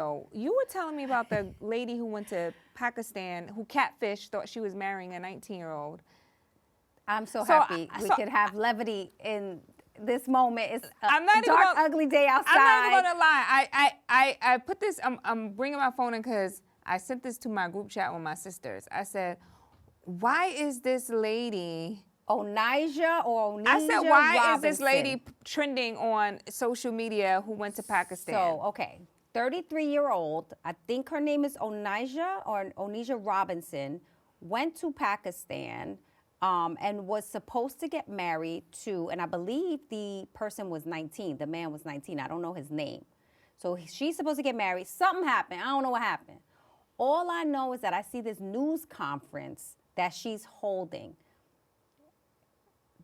So you were telling me about the lady who went to Pakistan, who catfished, thought she was marrying a 19-year-old. I'm so happy we could have levity in this moment. It's a dark, ugly day outside. I'm not even gonna lie. I put this. I'm bringing my phone in because I sent this to my group chat with my sisters. I said, "Why is this lady?" Onija or Onija I said, "Why Robinson. is this lady trending on social media who went to Pakistan?" So, okay, 33-year-old, I think her name is Onija or Onija Robinson, went to Pakistan and was supposed to get married to, and I believe the person was 19. The man was 19. I don't know his name. So she's supposed to get married. Something happened. I don't know what happened. All I know is that I see this news conference that she's holding.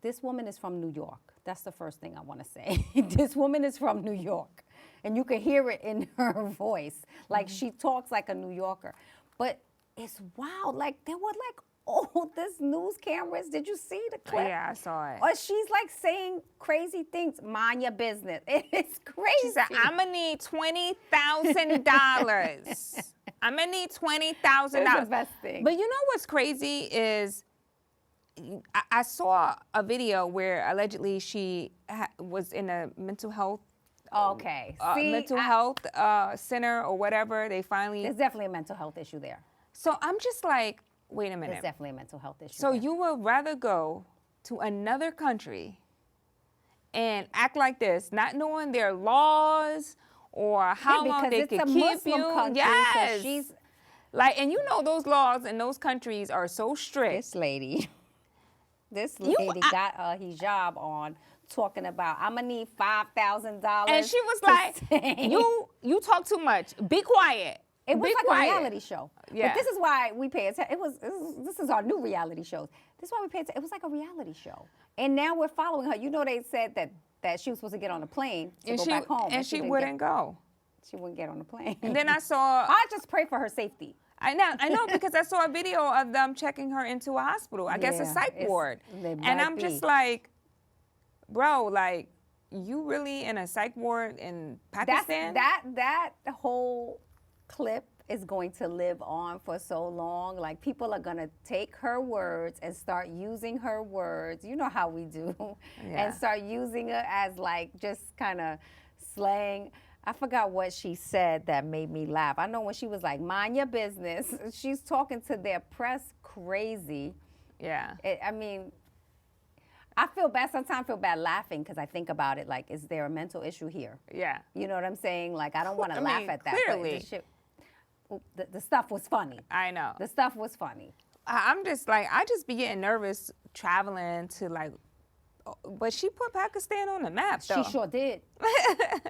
This woman is from New York. That's the first thing I want to say. This woman is from New York. And you can hear it in her voice. Like, she talks like a New Yorker. But it's wild. Like, there were, like, all this news cameras. Did you see the clip? Yeah, I saw it. Or she's, like, saying crazy things. Mind your business. It's crazy. She said, I'm going to need $20,000. I'm going to need $20,000. That's the best thing. But you know what's crazy is I saw a video where allegedly she was in a mental health mental health center or whatever. They finally... There's definitely a mental health issue there. So I'm just like, wait a minute. There's definitely a mental health issue So there. you would rather go to another country and act like this, not knowing their laws or how long they could keep you? Country, yes. So she's... Like, and you know those laws in those countries are so strict. This lady got a hijab on, talking about, I'm gonna need $5,000. And she was like, you talk too much. Be quiet. It was like a reality show. Yeah. But this is why we pay attention. This is our new reality shows. This is why we pay attention. It was like a reality show. And now we're following her. You know, they said that she was supposed to get on a plane to go back home. And she wouldn't go. She wouldn't get on the plane. And then I saw... I just pray for her safety. I know, because I saw a video of them checking her into a hospital. I guess a psych ward. And I'm just like, bro, like, you really in a psych ward in Pakistan? That whole clip is going to live on for so long. Like, people are going to take her words and start using her words. You know how we do. Yeah. And start using it as, like, just kind of slang. I forgot what she said that made me laugh. I know when she was like, mind your business. She's talking to their press crazy. Yeah. I mean, I feel bad. Sometimes I feel bad laughing because I think about it like, is there a mental issue here? Yeah. You know what I'm saying? Like, I don't want to laugh at that. Clearly. But the stuff was funny. I know. The stuff was funny. I'm just like, I just be getting nervous traveling to like, but she put Pakistan on the map, though. She sure did.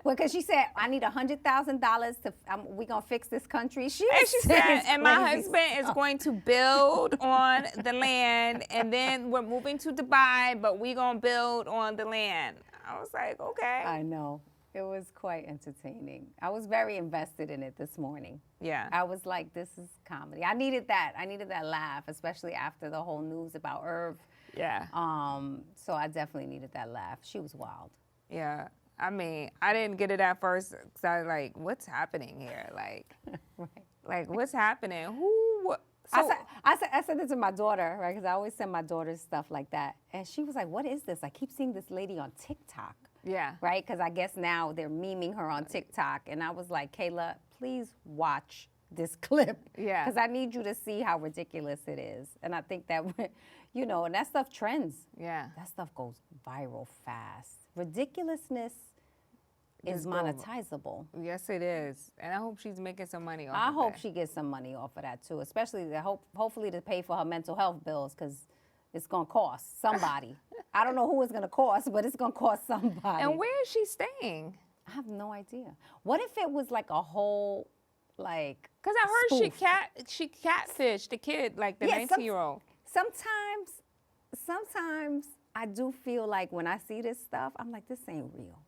Because she said, I need $100,000 to, we're going to fix this country. She said, and my husband is going to build on the land, and then we're moving to Dubai, but we're going to build on the land. I was like, okay. I know. It was quite entertaining. I was very invested in it this morning. Yeah. I was like, this is comedy. I needed that. I needed that laugh, especially after the whole news about Irv. Yeah. So I definitely needed that laugh. She was wild. Yeah. I mean, I didn't get it at first because I was like, what's happening here? Like, right. Like, what's happening? So, I said this to my daughter, right? Because I always send my daughter stuff like that. And she was like, what is this? I keep seeing this lady on TikTok. Yeah. Right? Because I guess now they're memeing her on TikTok. And I was like, Kayla, please watch this clip. Yeah. Because I need you to see how ridiculous it is. And I think that, you know, and that stuff trends. Yeah. That stuff goes viral fast. Ridiculousness is monetizable. Yes, it is. And I hope she's making some money off of it. I hope she gets some money off of that, too, especially hopefully to pay for her mental health bills, because it's going to cost somebody. I don't know who it's going to cost, but it's going to cost somebody. And where is she staying? I have no idea. What if it was like a whole, like, because I heard spoof? she catfished the kid, like the 19-year-old. Sometimes I do feel like when I see this stuff, I'm like, this ain't real.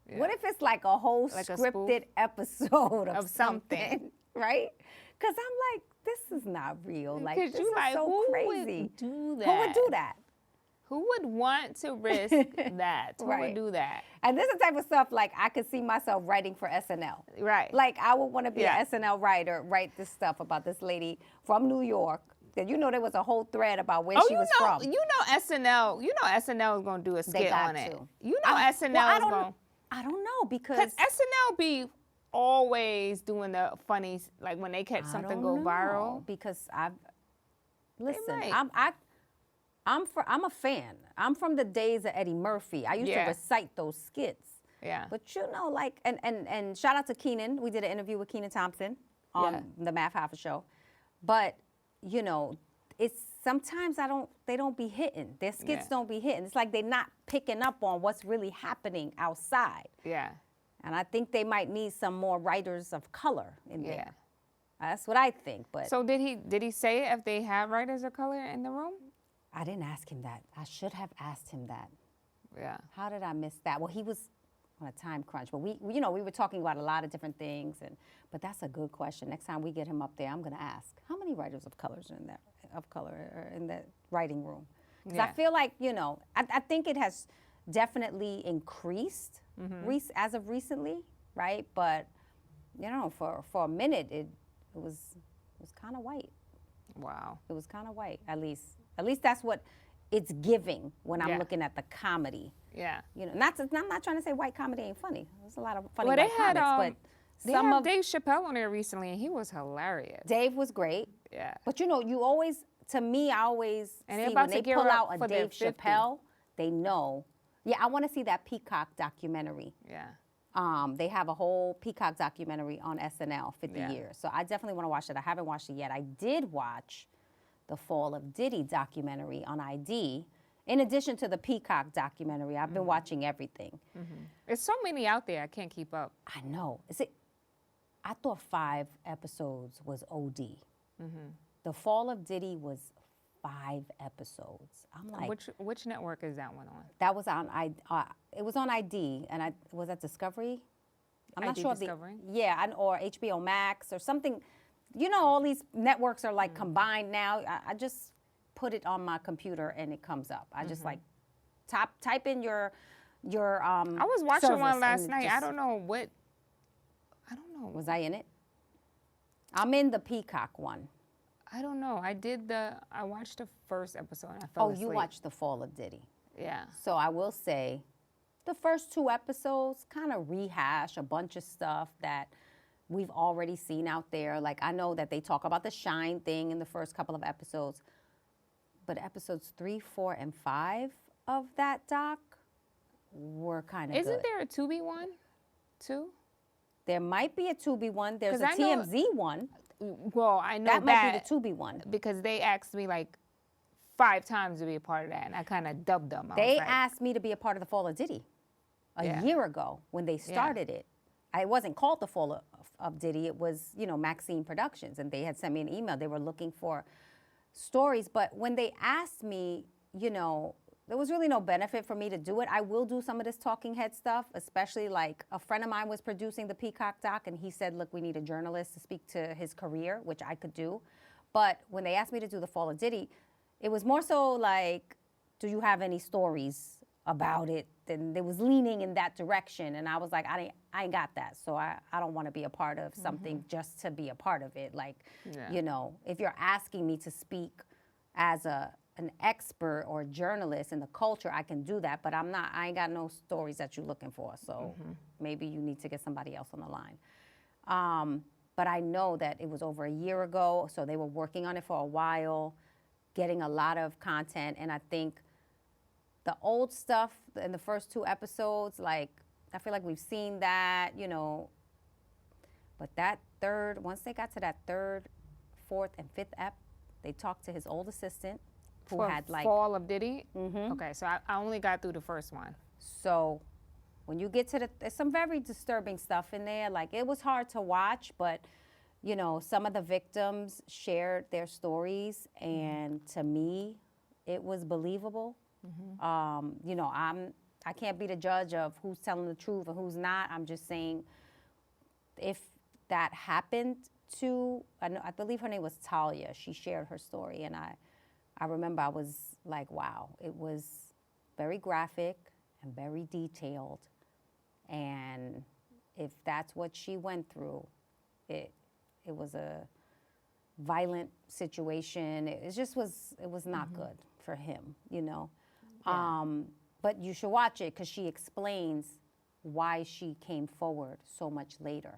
Yeah. What if it's like a whole scripted episode of something, right? Because I'm like, this is not real. Like, this is like, so who crazy. Would do that? Who would do that? Who would want to risk that? Who would do that? And this is the type of stuff like I could see myself writing for SNL. Right. Like I would want to be an SNL writer, write this stuff about this lady from New York. That there was a whole thread about where she was from. You know SNL is going to do a skit on it. You know SNL is going. I don't know because SNL be always doing the funny, like when they catch something go viral. Because I'm a fan. I'm from the days of Eddie Murphy. I used to recite those skits. Yeah. But like, and shout out to Keenan. We did an interview with Keenan Thompson on the Math Hoffa show. But, it's sometimes they don't be hitting. Their skits don't be hitting. It's like they're not picking up on what's really happening outside. Yeah. And I think they might need some more writers of color in there. That's what I think. But so did he say if they have writers of color in the room? I didn't ask him that. I should have asked him that. Yeah. How did I miss that? Well, he was on a time crunch, but we were talking about a lot of different things, but that's a good question. Next time we get him up there, I'm going to ask how many writers of color are in the writing room. Because I feel like I think it has definitely increased as of recently, right? But for a minute it was kind of white. Wow. It was kind of white, at least. At least that's what it's giving when I'm looking at the comedy. Yeah. I'm not trying to say white comedy ain't funny. There's a lot of funny white comics, but they had Dave Chappelle on there recently, and he was hilarious. Dave was great. Yeah. But you always, to me, I always see when they pull out a Dave Chappelle, they know. Yeah, I want to see that Peacock documentary. Yeah. They have a whole Peacock documentary on SNL, 50 years. So I definitely want to watch it. I haven't watched it yet. I did watch the Fall of Diddy documentary on ID. In addition to the Peacock documentary, I've been watching everything. There's so many out there, I can't keep up. I know. I thought 5 episodes was OD. The Fall of Diddy was 5 episodes. I'm like, which network is that one on? That was on it was on ID, and was that Discovery? I'm not sure. Discovery? Or HBO Max or something. All these networks are like combined now. I just put it on my computer and it comes up. I just like type in your I was watching one last night. I don't know. Was I in it? I'm in the Peacock one. I don't know. I watched the first episode and I fell asleep. You watched The Fall of Diddy. Yeah. So I will say the first 2 episodes kind of rehash a bunch of stuff that we've already seen out there. Like I know that they talk about the Shine thing in the first couple of episodes, but episodes 3, 4, and 5 of that doc were kind of Isn't there a Tubi one, too? There might be a Tubi one. There's a TMZ one. Well, I know that might be the Tubi one because they asked me like 5 times to be a part of that, and I kind of dubbed them. They asked me to be a part of the Fall of Diddy a year ago when they started it. It wasn't called the Fall of Diddy. It was, Maxine Productions, and they had sent me an email. They were looking for stories, but when they asked me, there was really no benefit for me to do it. I will do some of this talking head stuff, especially like a friend of mine was producing the Peacock doc, and he said, look, we need a journalist to speak to his career, which I could do. But when they asked me to do the Fall of Diddy, it was more so like, do you have any stories about it? And it was leaning in that direction. And I was like, I ain't got that. So I don't want to be a part of something just to be a part of it. Like, if you're asking me to speak as an expert or a journalist in the culture, I can do that. But I ain't got no stories that you're looking for. So maybe you need to get somebody else on the line. But I know that it was over a year ago. So they were working on it for a while, getting a lot of content. And I think the old stuff in the first 2 episodes, like, I feel like we've seen that, But that once they got to that 3rd, 4th, and 5th ep, they talked to his old assistant who had like Fall of Diddy? Okay, so I only got through the first one. So when you get to there's some very disturbing stuff in there. Like, it was hard to watch, but, some of the victims shared their stories, and to me, it was believable. I can't be the judge of who's telling the truth and who's not. I'm just saying, if that happened to, I believe her name was Talia. She shared her story, and I I remember I was like, wow, it was very graphic and very detailed. And if that's what she went through, it was a violent situation. It was not good for him, you know. Yeah. But you should watch it because she explains why she came forward so much later.